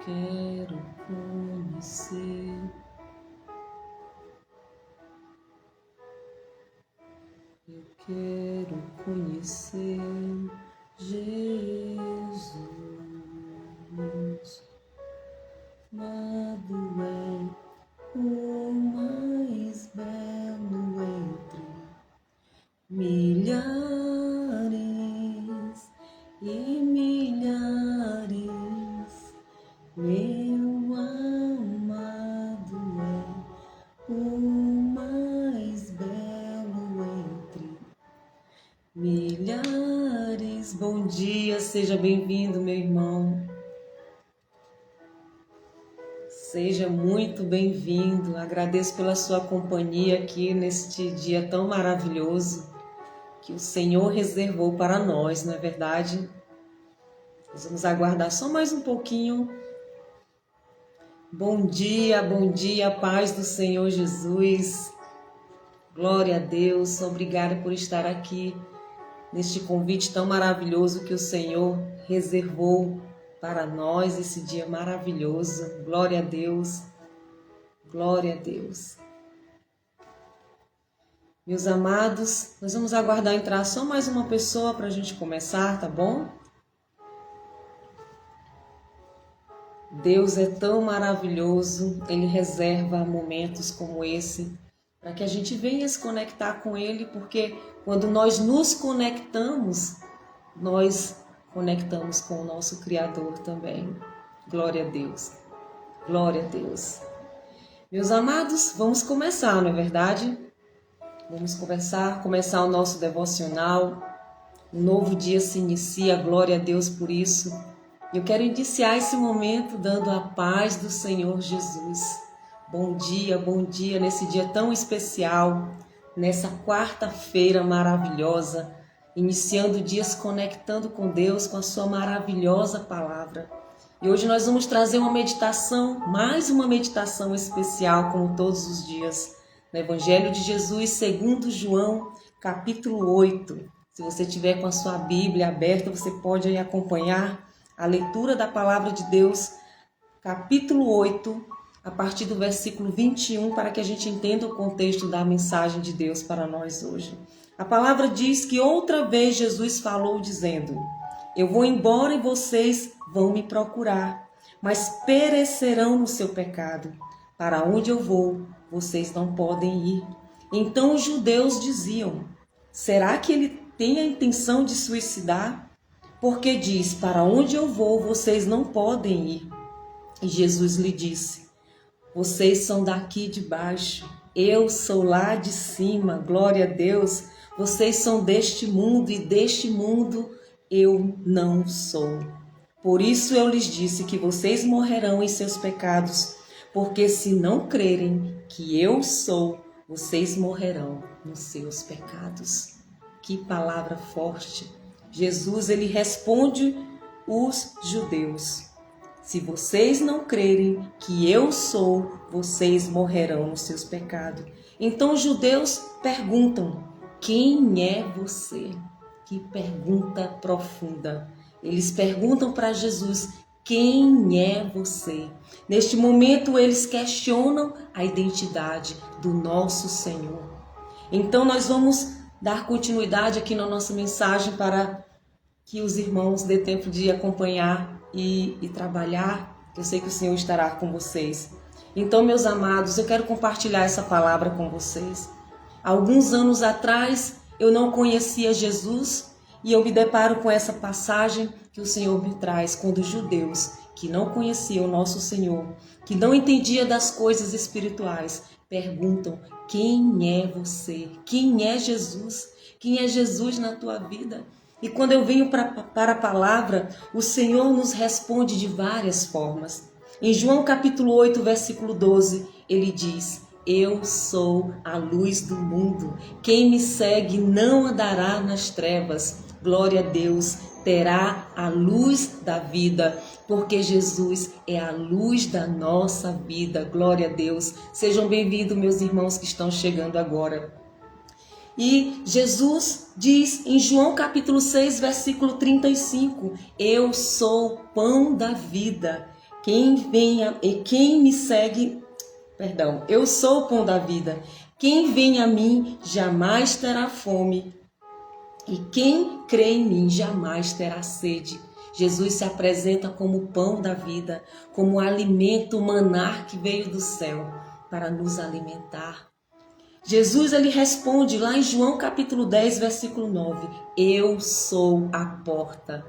quero conhecer. Eu quero conhecer Jesus. Amado é o mais belo entre milhares e milhares. Meu amado é o mais belo entre milhares. Bom dia, seja bem-vindo, meu irmão. Seja muito bem-vindo. Agradeço pela sua companhia aqui neste dia tão maravilhoso que o Senhor reservou para nós, não é verdade? Nós vamos aguardar só mais um pouquinho. Bom dia, paz do Senhor Jesus. Glória a Deus. Obrigada por estar aqui neste convite tão maravilhoso que o Senhor reservou para nós, esse dia maravilhoso. Glória a Deus. Glória a Deus. Meus amados, nós vamos aguardar entrar só mais uma pessoa para a gente começar, tá bom? Deus é tão maravilhoso, Ele reserva momentos como esse para que a gente venha se conectar com Ele, porque quando nós nos conectamos, nós conectamos com o nosso Criador também. Glória a Deus. Glória a Deus. Meus amados, vamos começar, não é verdade? Vamos começar o nosso devocional. Um novo dia se inicia, glória a Deus por isso. Eu quero iniciar esse momento dando a paz do Senhor Jesus. Bom dia nesse dia tão especial, nessa quarta-feira maravilhosa, iniciando o dia se conectando com Deus, com a sua maravilhosa palavra. E hoje nós vamos trazer uma meditação, mais uma meditação especial, como todos os dias, no Evangelho de Jesus, segundo João, capítulo 8. Se você tiver com a sua Bíblia aberta, você pode aí acompanhar a leitura da palavra de Deus, capítulo 8, a partir do versículo 21, para que a gente entenda o contexto da mensagem de Deus para nós hoje. A palavra diz que outra vez Jesus falou dizendo: eu vou embora e vocês vão me procurar, mas perecerão no seu pecado. Para onde eu vou, vocês não podem ir. Então os judeus diziam: será que ele tem a intenção de suicidar? Porque diz: para onde eu vou, vocês não podem ir. E Jesus lhe disse: vocês são daqui de baixo, eu sou lá de cima, glória a Deus. Vocês são deste mundo e deste mundo eu não sou. Por isso eu lhes disse que vocês morrerão em seus pecados, porque se não crerem que eu sou, vocês morrerão nos seus pecados. Que palavra forte! Jesus, ele responde os judeus: se vocês não crerem que eu sou, vocês morrerão nos seus pecados. Então os judeus perguntam: quem é você? Que pergunta profunda. Eles perguntam para Jesus: quem é você? Neste momento eles questionam a identidade do nosso Senhor. Então nós vamos dar continuidade aqui na nossa mensagem para que os irmãos dê tempo de acompanhar e trabalhar. Eu sei que o Senhor estará com vocês. Então, meus amados, eu quero compartilhar essa palavra com vocês. Alguns anos atrás, eu não conhecia Jesus e eu me deparo com essa passagem que o Senhor me traz quando os judeus que não conheciam o nosso Senhor, que não entendiam das coisas espirituais, perguntam: quem é você? Quem é Jesus? Quem é Jesus na tua vida? E quando eu venho para a palavra, o Senhor nos responde de várias formas. Em João capítulo 8, versículo 12, ele diz: eu sou a luz do mundo. Quem me segue não andará nas trevas. Glória a Deus, terá a luz da vida, porque Jesus é a luz da nossa vida. Glória a Deus. Sejam bem-vindos, meus irmãos que estão chegando agora. E Jesus diz em João capítulo 6, versículo 35, eu sou o pão da vida. quem me segue, perdão, eu sou o pão da vida. Quem vem a mim jamais terá fome, e quem crê em mim jamais terá sede. Jesus se apresenta como o pão da vida, como o alimento, o maná que veio do céu para nos alimentar. Jesus ele responde lá em João capítulo 10, versículo 9: eu sou a porta.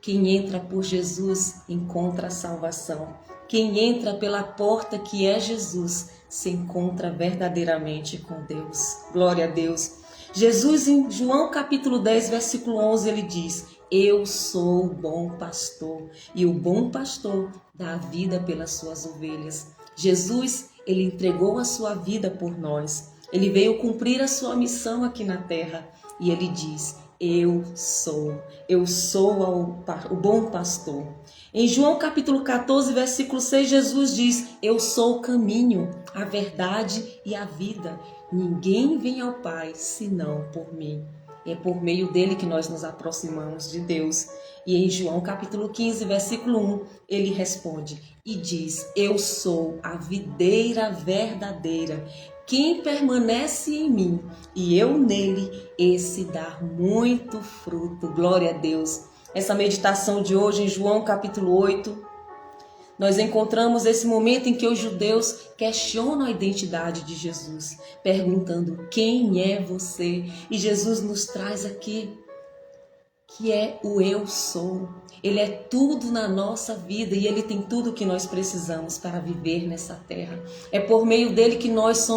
Quem entra por Jesus encontra a salvação. Quem entra pela porta que é Jesus se encontra verdadeiramente com Deus. Glória a Deus. Jesus em João capítulo 10, versículo 11, ele diz: eu sou o bom pastor e o bom pastor dá a vida pelas suas ovelhas. Jesus, ele entregou a sua vida por nós. Ele veio cumprir a sua missão aqui na terra e ele diz: eu sou o bom pastor. Em João capítulo 14, versículo 6, Jesus diz: eu sou o caminho, a verdade e a vida. Ninguém vem ao Pai senão por mim. É por meio dele que nós nos aproximamos de Deus. E em João capítulo 15, versículo 1, ele responde e diz: eu sou a videira verdadeira. Quem permanece em mim e eu nele, esse dá muito fruto. Glória a Deus. Essa meditação de hoje em João capítulo 8, nós encontramos esse momento em que os judeus questionam a identidade de Jesus, perguntando: quem é você? E Jesus nos traz aqui que é o eu sou. Ele é tudo na nossa vida e ele tem tudo que nós precisamos para viver nessa terra. É por meio dele que nós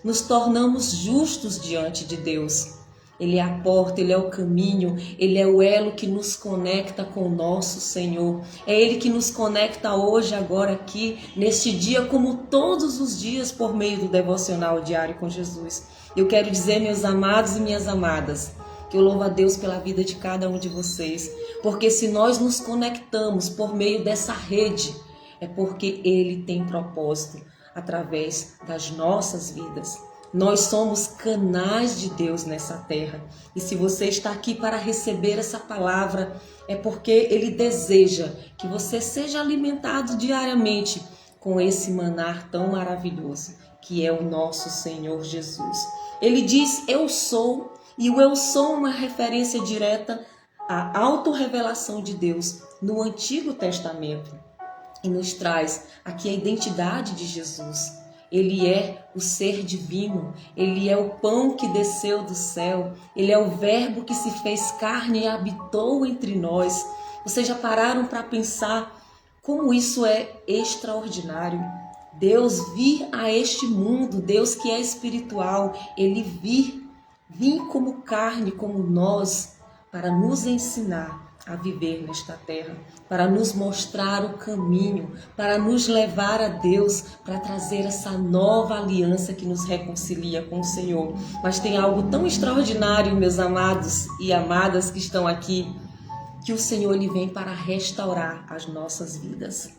nos tornamos justos diante de Deus. Ele é a porta, ele é o caminho, ele é o elo que nos conecta com o nosso Senhor. É ele que nos conecta hoje, agora aqui, neste dia, como todos os dias, por meio do devocional diário com Jesus. Eu quero dizer, meus amados e minhas amadas, que eu louvo a Deus pela vida de cada um de vocês, porque se nós nos conectamos por meio dessa rede, é porque Ele tem propósito através das nossas vidas. Nós somos canais de Deus nessa terra. E se você está aqui para receber essa palavra, é porque Ele deseja que você seja alimentado diariamente com esse maná tão maravilhoso, que é o nosso Senhor Jesus. Ele diz: eu sou. E o eu sou uma referência direta à autorrevelação de Deus no Antigo Testamento. E nos traz aqui a identidade de Jesus. Ele é o ser divino, ele é o pão que desceu do céu, ele é o verbo que se fez carne e habitou entre nós. Vocês já pararam para pensar como isso é extraordinário? Deus vir a este mundo, Deus que é espiritual, ele vir como carne, como nós, para nos ensinar a viver nesta terra, para nos mostrar o caminho, para nos levar a Deus, para trazer essa nova aliança que nos reconcilia com o Senhor. Mas tem algo tão extraordinário, meus amados e amadas que estão aqui, que o Senhor ele vem para restaurar as nossas vidas.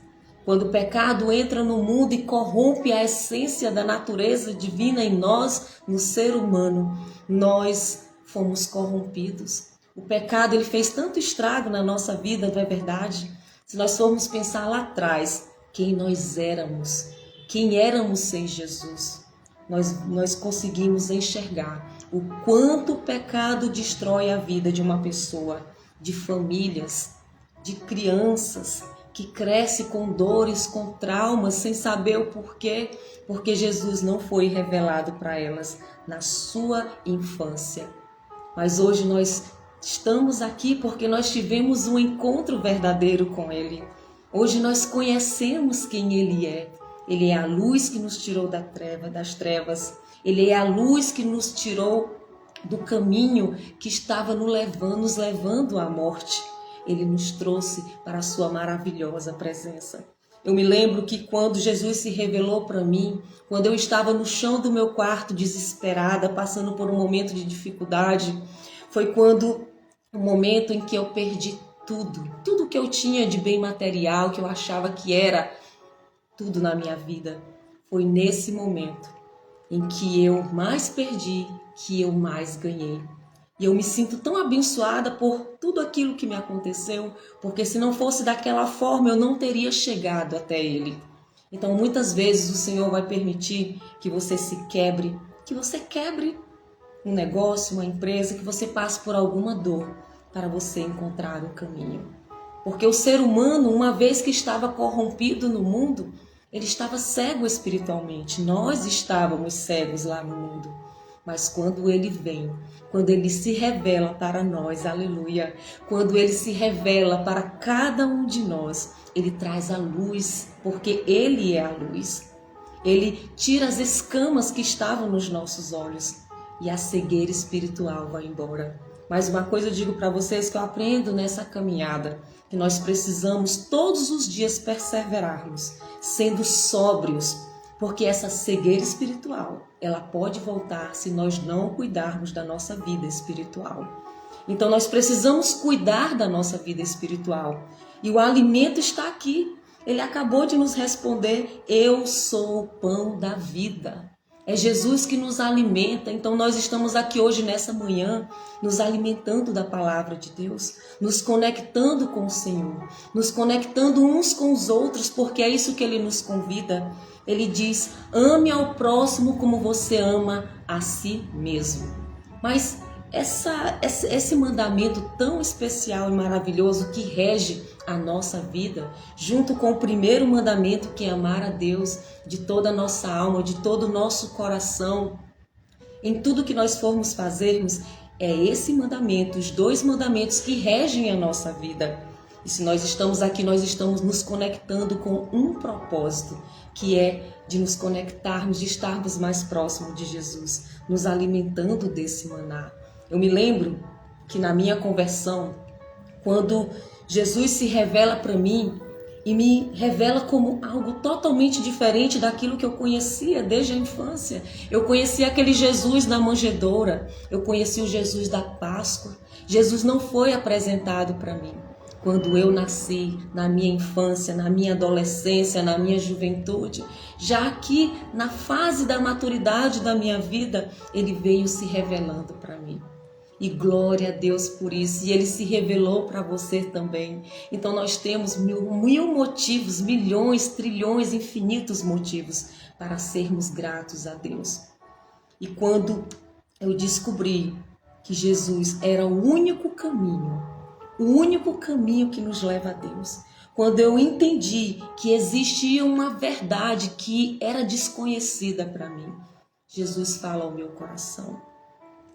Quando o pecado entra no mundo e corrompe a essência da natureza divina em nós, no ser humano, nós fomos corrompidos. O pecado ele fez tanto estrago na nossa vida, não é verdade? Se nós formos pensar lá atrás, quem éramos sem Jesus, nós conseguimos enxergar o quanto o pecado destrói a vida de uma pessoa, de famílias, de crianças, que cresce com dores, com traumas, sem saber o porquê, porque Jesus não foi revelado para elas na sua infância. Mas hoje nós estamos aqui porque nós tivemos um encontro verdadeiro com Ele. Hoje nós conhecemos quem Ele é. Ele é a luz que nos tirou das trevas. Ele é a luz que nos tirou do caminho que estava nos levando à morte. Ele nos trouxe para a sua maravilhosa presença. Eu me lembro que quando Jesus se revelou para mim, quando eu estava no chão do meu quarto, desesperada, passando por um momento de dificuldade, foi quando o momento em que eu perdi tudo que eu tinha de bem material, que eu achava que era tudo na minha vida. Foi nesse momento em que eu mais perdi, que eu mais ganhei. E eu me sinto tão abençoada por tudo aquilo que me aconteceu, porque se não fosse daquela forma eu não teria chegado até Ele. Então muitas vezes o Senhor vai permitir que você se quebre, que você quebre um negócio, uma empresa, que você passe por alguma dor para você encontrar o caminho. Porque o ser humano, uma vez que estava corrompido no mundo, ele estava cego espiritualmente. Nós estávamos cegos lá no mundo. Mas quando ele vem, quando ele se revela para nós, aleluia, quando ele se revela para cada um de nós, ele traz a luz, porque ele é a luz. Ele tira as escamas que estavam nos nossos olhos e a cegueira espiritual vai embora. Mas uma coisa eu digo para vocês que eu aprendo nessa caminhada, que nós precisamos todos os dias perseverarmos, sendo sóbrios, porque essa cegueira espiritual, ela pode voltar se nós não cuidarmos da nossa vida espiritual. Então nós precisamos cuidar da nossa vida espiritual. E o alimento está aqui. Ele acabou de nos responder: eu sou o pão da vida. É Jesus que nos alimenta. Então nós estamos aqui hoje nessa manhã, nos alimentando da palavra de Deus, nos conectando com o Senhor, nos conectando uns com os outros, porque é isso que Ele nos convida. Ele diz: ame ao próximo como você ama a si mesmo. Mas esse mandamento tão especial e maravilhoso que rege a nossa vida, junto com o primeiro mandamento, que é amar a Deus de toda a nossa alma, de todo o nosso coração, em tudo que nós formos fazermos, é esse mandamento, os dois mandamentos que regem a nossa vida. E se nós estamos aqui, nós estamos nos conectando com um propósito, que é de nos conectarmos, de estarmos mais próximos de Jesus, nos alimentando desse maná. Eu me lembro que na minha conversão, quando Jesus se revela para mim e me revela como algo totalmente diferente daquilo que eu conhecia desde a infância. Eu conhecia aquele Jesus da manjedoura, eu conheci o Jesus da Páscoa. Jesus não foi apresentado para mim quando eu nasci, na minha infância, na minha adolescência, na minha juventude. Já aqui, na fase da maturidade da minha vida, ele veio se revelando para mim. E glória a Deus por isso. E Ele se revelou para você também. Então nós temos mil motivos, milhões, trilhões, infinitos motivos para sermos gratos a Deus. E quando eu descobri que Jesus era o único caminho que nos leva a Deus. Quando eu entendi que existia uma verdade que era desconhecida para mim, Jesus fala ao meu coração.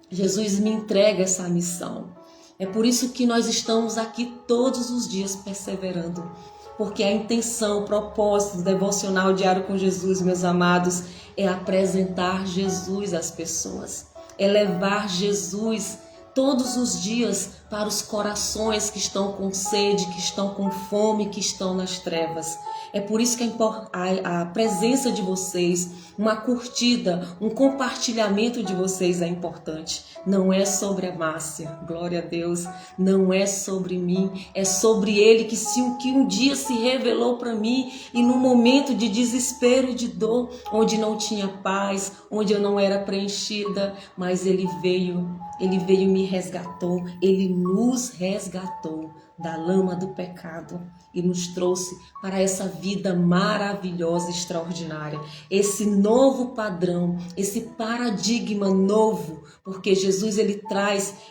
Jesus me entrega essa missão. É por isso que nós estamos aqui todos os dias perseverando. Porque a intenção, o propósito do devocional diário com Jesus, meus amados, é apresentar Jesus às pessoas. É levar Jesus todos os dias para os corações que estão com sede, que estão com fome, que estão nas trevas. É por isso que a presença de vocês, uma curtida, um compartilhamento de vocês é importante. Não é sobre a Márcia, glória a Deus, não é sobre mim, é sobre Ele que um dia se revelou para mim e num momento de desespero e de dor, onde não tinha paz, onde eu não era preenchida, mas Ele veio e me resgatou, Ele nos resgatou da lama do pecado e nos trouxe para essa vida maravilhosa, extraordinária, esse novo padrão, esse paradigma novo, porque Jesus ele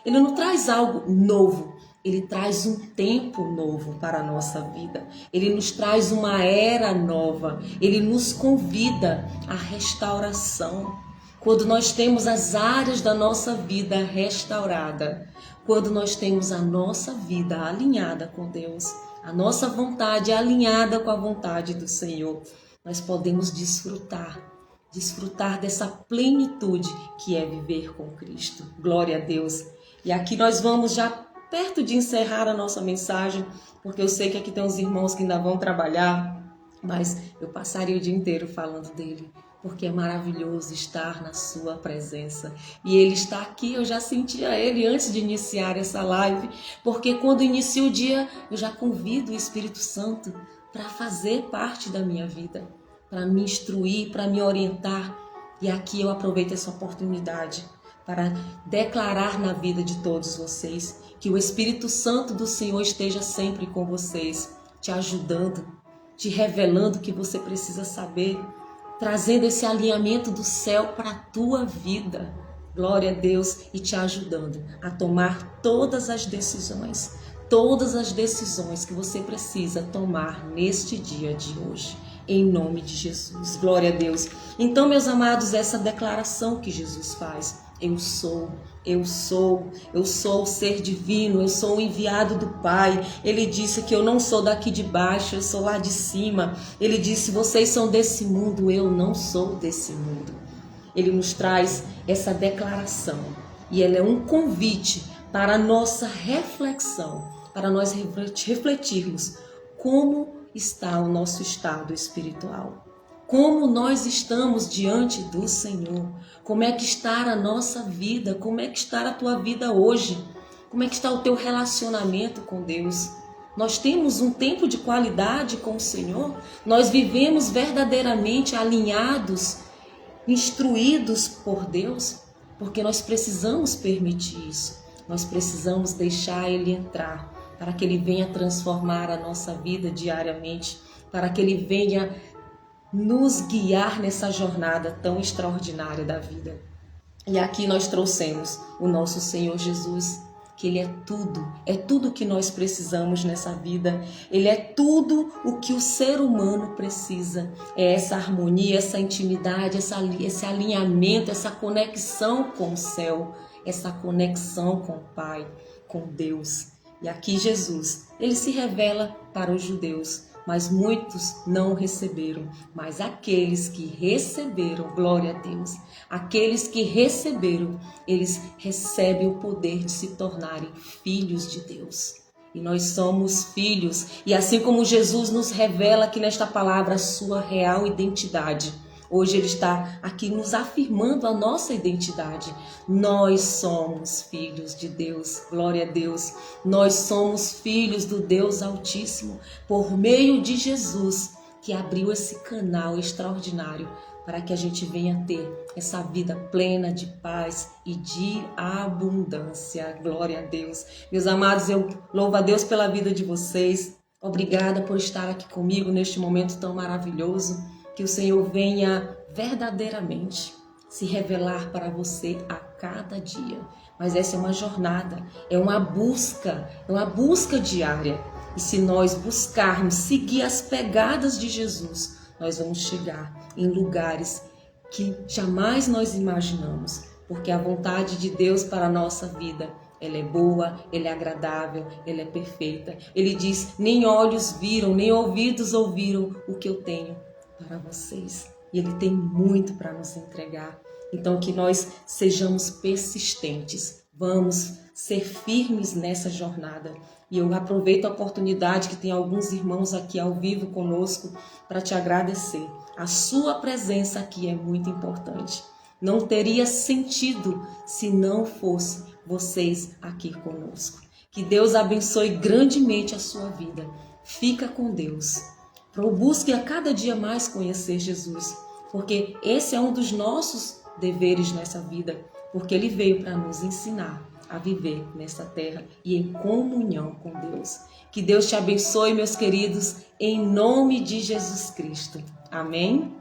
não traz algo novo, ele traz um tempo novo para a nossa vida, ele nos traz uma era nova, ele nos convida à restauração. Quando nós temos as áreas da nossa vida restaurada, quando nós temos a nossa vida alinhada com Deus, a nossa vontade alinhada com a vontade do Senhor, nós podemos desfrutar dessa plenitude que é viver com Cristo. Glória a Deus. E aqui nós vamos já perto de encerrar a nossa mensagem, porque eu sei que aqui tem uns irmãos que ainda vão trabalhar, mas eu passaria o dia inteiro falando dele. Porque é maravilhoso estar na sua presença. E Ele está aqui, eu já sentia Ele antes de iniciar essa live, porque quando inicio o dia, eu já convido o Espírito Santo para fazer parte da minha vida, para me instruir, para me orientar. E aqui eu aproveito essa oportunidade para declarar na vida de todos vocês. Que o Espírito Santo do Senhor esteja sempre com vocês, te ajudando, te revelando o que você precisa saber, trazendo esse alinhamento do céu para a tua vida. Glória a Deus, e te ajudando a tomar todas as decisões que você precisa tomar neste dia de hoje. Em nome de Jesus. Glória a Deus. Então, meus amados, essa declaração que Jesus faz: eu sou o ser divino, eu sou o enviado do Pai. Ele disse que eu não sou daqui de baixo, eu sou lá de cima. Ele disse: vocês são desse mundo, eu não sou desse mundo. Ele nos traz essa declaração e ela é um convite para a nossa reflexão, para nós refletirmos como está o nosso estado espiritual. Como nós estamos diante do Senhor. Como é que está a nossa vida? Como é que está a tua vida hoje? Como é que está o teu relacionamento com Deus? Nós temos um tempo de qualidade com o Senhor? Nós vivemos verdadeiramente alinhados, instruídos por Deus? Porque nós precisamos permitir isso. Nós precisamos deixar Ele entrar, para que Ele venha transformar a nossa vida diariamente, para que Ele venha nos guiar nessa jornada tão extraordinária da vida. E aqui nós trouxemos o nosso Senhor Jesus, que Ele é tudo o que nós precisamos nessa vida. Ele é tudo o que o ser humano precisa. É essa harmonia, essa intimidade, esse alinhamento, essa conexão com o céu, essa conexão com o Pai, com Deus. E aqui Jesus, Ele se revela para os judeus, mas muitos não o receberam. Mas aqueles que receberam, glória a Deus, aqueles que receberam, eles recebem o poder de se tornarem filhos de Deus. E nós somos filhos, e assim como Jesus nos revela aqui nesta palavra a sua real identidade, hoje Ele está aqui nos afirmando a nossa identidade. Nós somos filhos de Deus, glória a Deus. Nós somos filhos do Deus Altíssimo, por meio de Jesus, que abriu esse canal extraordinário para que a gente venha ter essa vida plena de paz e de abundância. Glória a Deus. Meus amados, eu louvo a Deus pela vida de vocês. Obrigada por estar aqui comigo neste momento tão maravilhoso. Que o Senhor venha verdadeiramente se revelar para você a cada dia. Mas essa é uma jornada, é uma busca diária. E se nós buscarmos seguir as pegadas de Jesus, nós vamos chegar em lugares que jamais nós imaginamos. Porque a vontade de Deus para a nossa vida, ela é boa, ela é agradável, ela é perfeita. Ele diz: nem olhos viram, nem ouvidos ouviram o que eu tenho para vocês. E Ele tem muito para nos entregar. Então que nós sejamos persistentes. Vamos ser firmes nessa jornada. E eu aproveito a oportunidade que tem alguns irmãos aqui ao vivo conosco para te agradecer. A sua presença aqui é muito importante. Não teria sentido se não fosse vocês aqui conosco. Que Deus abençoe grandemente a sua vida. Fica com Deus. Busque a cada dia mais conhecer Jesus, porque esse é um dos nossos deveres nessa vida, porque Ele veio para nos ensinar a viver nessa terra e em comunhão com Deus. Que Deus te abençoe, meus queridos, em nome de Jesus Cristo. Amém?